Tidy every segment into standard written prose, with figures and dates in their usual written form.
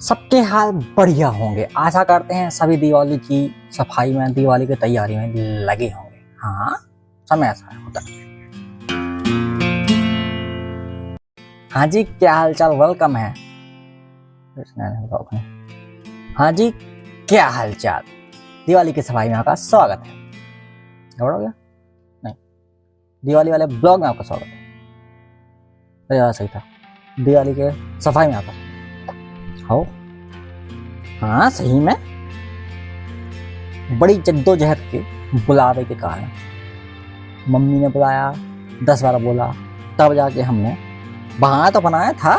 सबके हाल बढ़िया होंगे। आशा करते हैं सभी दिवाली की सफाई में, दिवाली की तैयारी में लगे होंगे। हाँ, समय ऐसा होता है। हाँ जी, क्या हाल चाल, वेलकम है। हाँ जी, क्या हाल चाल, दिवाली की सफाई में आपका स्वागत है। गड़बड़ हो गया? नहीं, दिवाली वाले ब्लॉग में आपका स्वागत है। अरे सही था, दिवाली के सफाई में आपका हो। हाँ सही में, बड़ी जद्दोजहद के बुलावे के कारण मम्मी ने बुलाया, 10 बार बोला, तब जाके हमने बहाना तो बनाया था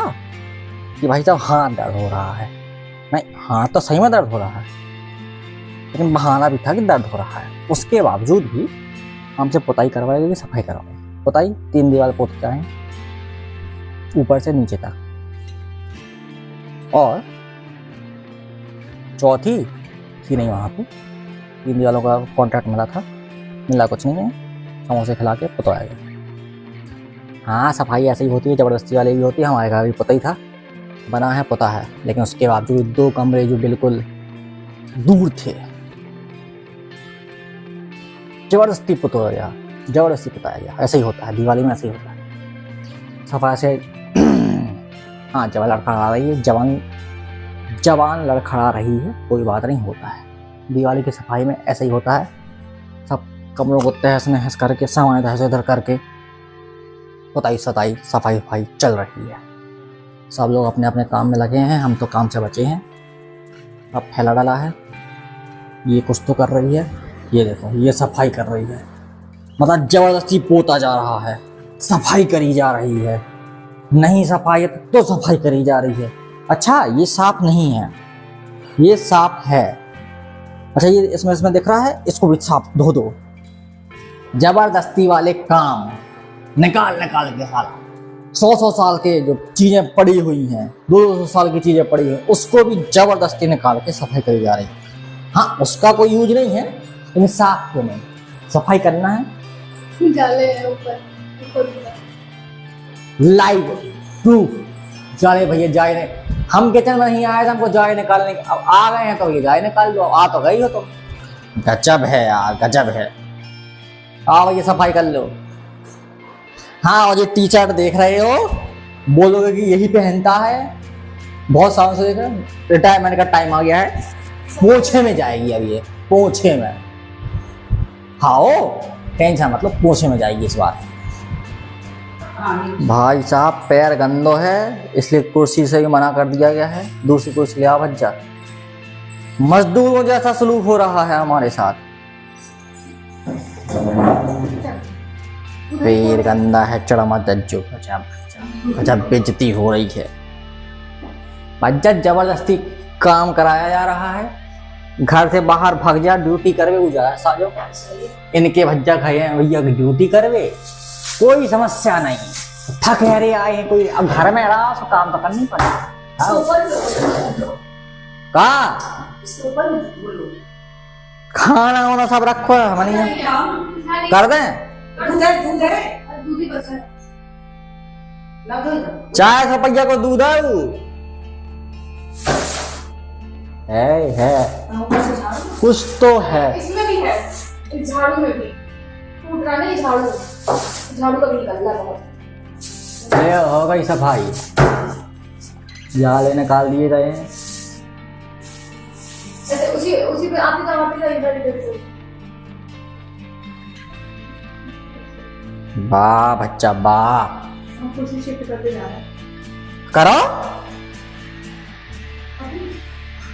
कि भाई साहब हाथ दर्द हो रहा है। नहीं, हाथ तो सही में दर्द हो रहा है, लेकिन बहाना भी था कि दर्द हो रहा है। उसके बावजूद भी हमसे पुताई करवाई गई, सफाई करवाई। पुताई 3 दीवार पोत के आए, ऊपर से नीचे तक, और चौथी थी नहीं वहाँ पे। 3 दीवारों का कॉन्ट्रैक्ट मिला था, मिला कुछ नहीं है, समोसे खिला के पुतवाया गया। हाँ, सफाई ऐसे ही होती है, ज़बरदस्ती वाली भी होती है। हमारे घर भी पुता ही था, बना है पुता है, लेकिन उसके बावजूद 2 कमरे जो बिल्कुल दूर थे, जबरदस्ती पुतवाया गया, जबरदस्ती पुताया गया। ऐसे ही होता है, दिवाली में ऐसे ही होता है सफाई से। हाँ, जवान लड़खड़ा रही है, जवान लड़खड़ा रही है, कोई बात नहीं, होता है। दिवाली की सफाई में ऐसे ही होता है। सब कमरों को तहस नहस करके, सामान इधर से उधर करके, पुताई सताई सफाई चल रही है। सब लोग अपने अपने काम में लगे हैं, हम तो काम से बचे हैं। अब फैला डाला है, ये कुछ तो कर रही है, ये देखो, ये सफाई कर रही है, मतलब जबरदस्ती पोता जा रहा है, सफाई करी जा रही है। नहीं सफाई तो सफाई करी जा रही है। अच्छा, ये साफ नहीं है, ये साफ है। अच्छा, ये इसमें दिख रहा है, इसको भी साफ धो दो। जबरदस्ती वाले काम निकाल के साला 100 साल के जो चीजें पड़ी हुई हैं, 200 साल की चीजें पड़ी हैं, उसको भी जबरदस्ती निकाल के सफाई करी जा रही है। हाँ, उसका कोई यूज नहीं है, लेकिन साफ क्यों नहीं, सफाई करना है। लाइव प्रूफ, जाए भैया, जाए नहीं, हम किचन में नहीं आए थे, हमको जाए निकालने, अब आ गए हैं तो ये जाए निकाल दो। आ तो गई हो तो गजब है यार, गजब है। आओ भैया सफाई कर लो। हाँ, और ये टी शर्ट देख रहे हो, बोलोगे कि यही पहनता है, बहुत सालों से देख रहे हो, रिटायरमेंट का टाइम आ गया है, पोछे में जाएगी अब ये, पोछे में। हाँ, टेंशन मतलब पोछे में जाएगी इस बार। भाई साहब, पैर गंदो है, इसलिए कुर्सी से ही मना कर दिया गया है। दूसरी कुर्सी ले आ भज्जा। मजदूरों जैसा सलूक हो रहा है हमारे साथ। पैर गंदा है, चढ़मा दज्जो, गजब बेइज्जती हो रही है। भज्जा, जबरदस्ती काम कराया जा रहा है। घर से बाहर भाग जा, ड्यूटी करवे उजाला साजो, इनके भज्जा खाए भैया ड्यूटी करवे, कोई समस्या नहीं। थक रहे आए हैं कोई, अब घर में रहा तो काम तो करनी पड़ेगा। खाना वाना सब रखो, हमारे कर दें, चाय सपैया को दूध है कुछ तो है, इसमें भी है, झाड़ू में भी टूट रहा नहीं, झाड़ू का भी निकल रहा है। ये हो गई सफाई, जाले निकाल दिए गए हैं। उसी पे आप वाह बच्चा वाह, करो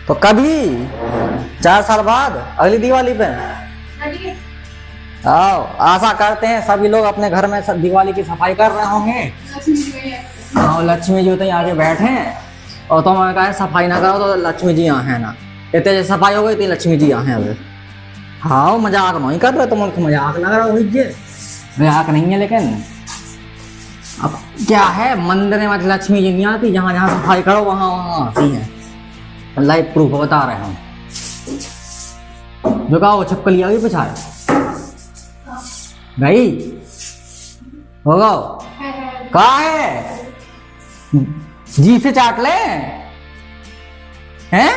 तो कभी 4 साल बाद अगली दिवाली पे आओ। आशा करते हैं सभी लोग अपने घर में दिवाली की सफाई कर रहे होंगे। हाँ, लक्ष्मी जी तो यहाँ आके बैठे हैं, और तो मैंने कहा सफाई ना करो तो लक्ष्मी जी यहाँ है ना, इतने सफाई हो गई थी, लक्ष्मी जी यहाँ है अभी। हाँ, मजाक नहीं कर रहे, तुम मजाक लग रहा हो, मजाक नहीं है। लेकिन अब क्या है, मंदिर में मतलब लक्ष्मी जी नहीं आती, जहाँ जहाँ सफाई करो वहाँ वहाँ आती है। लाइव प्रूफ बता रहे हैं हम। जो कहा वो छिपकली आ गई पिछाड़ भाई, होगा कहा है, जी से चाट ले। हैं?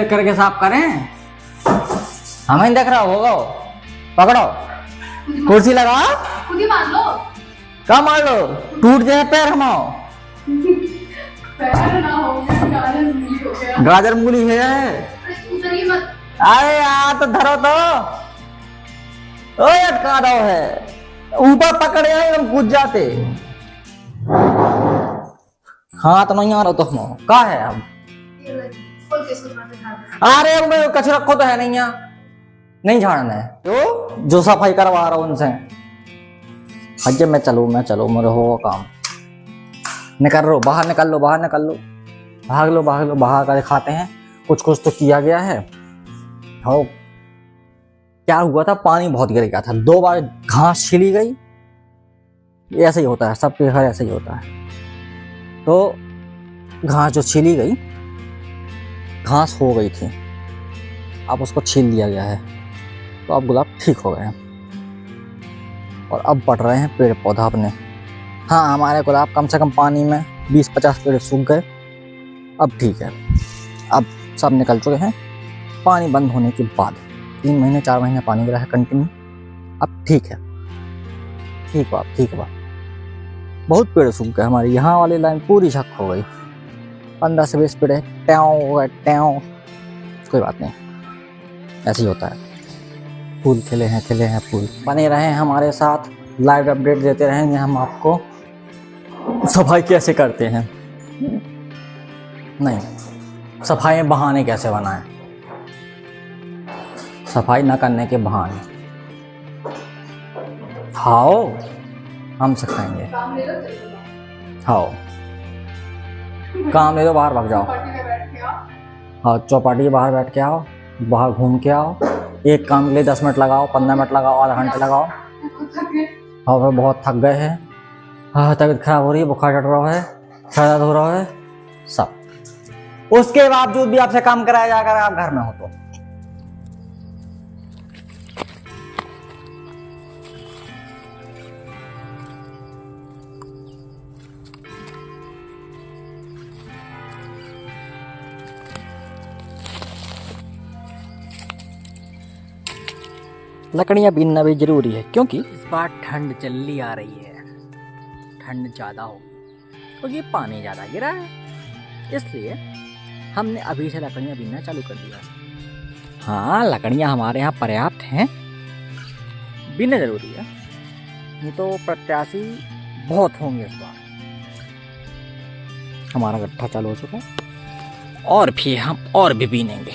करके साफ करें, हमें देख रहा होगा। पकड़ो, कुर्सी लगा, खुद ही मार लो। क्या मार लो? टूट जाए पैर हमाओ। पैर ना हो गया, गाजर मूली हो गया। गाजर मूली है। उतरिए मत। अरे यार तो धरो तो, ओए अटका दो है, ऊपर पकड़े हैं हम कूद जाते। हाँ तो नहीं आ रहा तो हम का है हम। अरे मैं कचरा रखो तो है नहीं यहाँ, नहीं झाड़ना है जो सफाई करवा रहा हूँ उनसे। अजय मैं चलूँ मेरे हो काम। निकल लो बाहर, निकल लो बाहर, निकल लो, भाग लो भाग लो, बाहर का दिखाते हैं कुछ कुछ तो किया गया है। हो क्या हुआ था, पानी बहुत गिर गया था, 2 बार घास छिली गई। ये ऐसे ही होता है, सबके घर ऐसे ही होता है। तो घास जो छिली गई, घास हो गई थी, अब उसको छील दिया गया है, तो अब गुलाब ठीक हो गए हैं और अब बढ़ रहे हैं पेड़ पौधा अपने। हाँ हमारे गुलाब कम से कम पानी में 20-50 पेड़ सूख गए, अब ठीक है, अब सब निकल चुके हैं। पानी बंद होने के बाद 3 महीने 4 महीने पानी गिरा है कंटिन्यू, अब ठीक है, ठीक हुआ, ठीक हुआ। बहुत पेड़ सूख गए, हमारी यहाँ वाली लाइन पूरी छक हो गई, 15 से 20 पेड़ ट्याओ, कोई बात नहीं, ऐसे ही होता है। फूल खिले हैं फूल। बने रहें हमारे साथ, लाइव अपडेट देते रहेंगे हम आपको सफाई कैसे करते हैं। नहीं, सफाई बहाने कैसे बनाएं, सफाई न करने के बहाने। खाओ हम सिखाएंगे, काम ले लो, चलो। खाओ काम ले लो, बाहर भाग जाओ। पार्टी में बैठ के आओ। हाँ चौपाटी के बाहर बैठ के आओ, बाहर घूम के आओ, एक काम के लिए 10 मिनट लगाओ, 15 मिनट लगाओ, आधा घंटा लगाओ। और फिर बहुत थक गए हैं, हाँ तबीयत खराब हो रही है, बुखार चढ़ रहा है, सर दर्द हो रहा है, सब उसके बावजूद भी आपसे काम कराया जाएगा अगर आप घर में हो तो। लकड़ियाँ बीनना भी जरूरी है, क्योंकि इस बार ठंड चली आ रही है, ठंड ज़्यादा होगी क्योंकि पानी ज़्यादा गिरा है, इसलिए हमने अभी से लकड़ियाँ बीनना चालू कर दिया। हाँ लकड़ियाँ हमारे यहाँ पर्याप्त हैं, बीनना जरूरी है, नहीं तो प्रत्याशी बहुत होंगे इस बार। हमारा गट्ठा चालू हो चुका है और भी हम और भी बीनेंगे,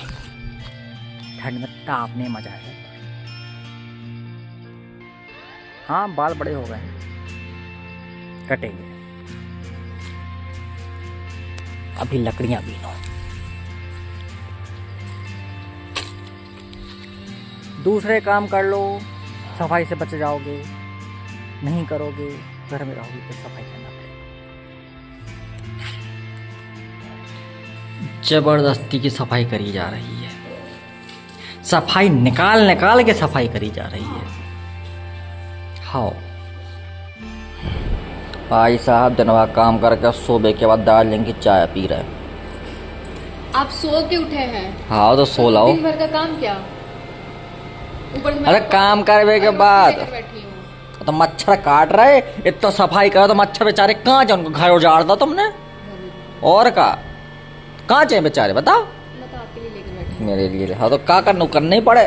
ठंड में तापने मजा आएगा। हाँ बाल बड़े हो गए हैं, कटेंगे, अभी लकड़ियां बीनो। दूसरे काम कर लो, सफाई से बच जाओगे, नहीं करोगे घर में रहोगे तो सफाई करना पड़ेगा। जबरदस्ती की सफाई करी जा रही है, सफाई निकाल निकाल के सफाई करी जा रही है। हाँ भाई साहब जनवा काम करके सोबे के बाद दार्जिलिंग की चाय पी रहे हैं। आप सो के उठे हैं? हाँ तो सो लाओ। दिन भर का काम क्या? ऊपर से अरे काम करने के बाद तो मच्छर काट रहे, इतना सफाई करो तो मच्छर बेचारे कहाँ जाए, उनको घर उजाड़ दो तुमने, और कहाँ चाहिए बेचारे बताओ। मैं तो आपके लिए लेकर बैठी। मेरे लिए हाँ तो क्या करना ही पड़े।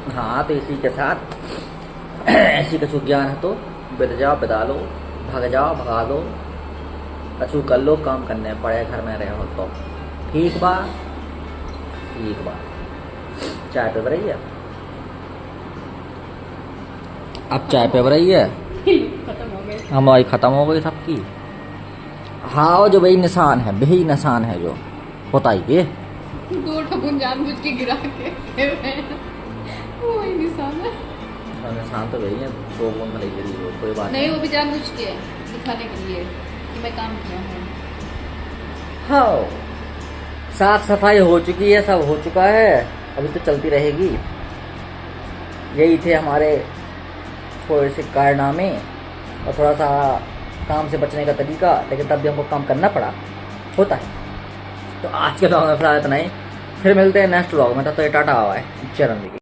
हाँ तो इसी के साथ ऐसी कछु ज्ञान है तो बिद जाओ बिदा लो, भाग जाओ भगा दो, कछु कर लो, काम करने पड़े, घर में रहे हो तो ठीक बा, ठीक बा। चाय पे रही है, अब चाय पे रही है, खत्म हो गए, हमारी खत्म हो गई सबकी। हाँ जो वही निशान है, वही निशान है जो होता ही ये 2 ठपुन जानबूझ के गिरा के वही निशान है। निशान तो वही है, 2 बूंद भले गिरी हो, कोई बात नहीं, वो भी जानबूझ के दिखाने के लिए कि मैं काम किया हूँ। हाँ साफ सफाई हो चुकी है, सब हो चुका है, अभी तो चलती रहेगी। यही थे हमारे थोड़े से कारनामे और थोड़ा सा काम से बचने का तरीका, लेकिन तब भी हमको काम करना पड़ा, होता है। तो आज के ब्लॉग में फिलहाल इतना ही, फिर मिलते हैं नेक्स्ट ब्लॉग में। तब तो ये टाटा हुआ है, चरण